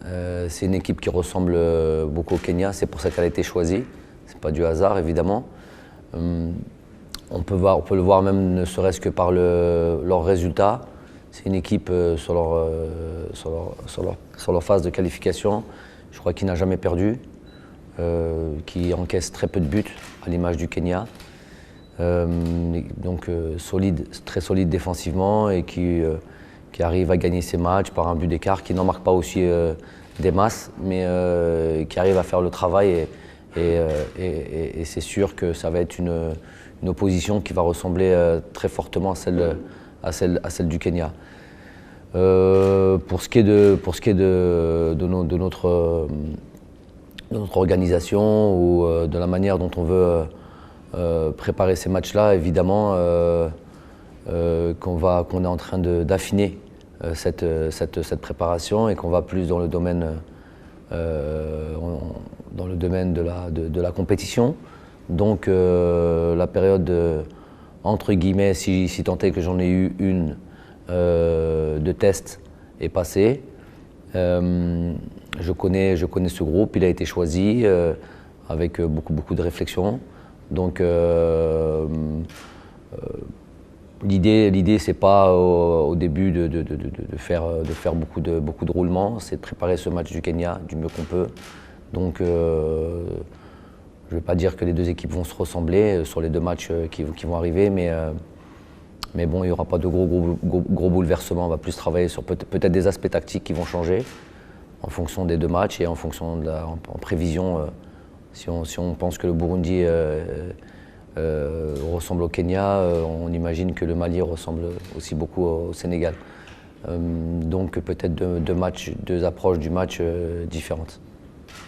C'est une équipe qui ressemble beaucoup au Kenya, c'est pour ça qu'elle a été choisie. Ce n'est pas du hasard, évidemment. On peut le voir même ne serait-ce que par leurs résultats. C'est une équipe sur leur phase de qualification, je crois qu'il n'a jamais perdu, qui encaisse très peu de buts, à l'image du Kenya. Donc solide, très solide défensivement et qui arrive à gagner ses matchs par un but d'écart, qui n'en marque pas aussi des masses, mais qui arrive à faire le travail et c'est sûr que ça va être une opposition qui va ressembler très fortement à celle du Kenya. Pour ce qui est de notre organisation ou de la manière dont on veut préparer ces matchs-là, évidemment qu'on est en train d'affiner cette préparation et qu'on va plus dans le domaine de la compétition. Donc la période entre guillemets, si tant est que j'en ai eu une de test est passée. Je connais ce groupe, il a été choisi avec beaucoup de réflexion. Donc l'idée c'est pas au début de faire beaucoup de roulements, c'est de préparer ce match du Kenya du mieux qu'on peut. Donc je ne vais pas dire que les deux équipes vont se ressembler sur les deux matchs qui vont arriver, mais bon, il n'y aura pas de gros bouleversements. On va plus travailler sur peut-être des aspects tactiques qui vont changer en fonction des deux matchs et en fonction en prévision. Si on pense que le Burundi ressemble au Kenya, on imagine que le Mali ressemble aussi beaucoup au Sénégal. Donc peut-être deux approches du match différentes.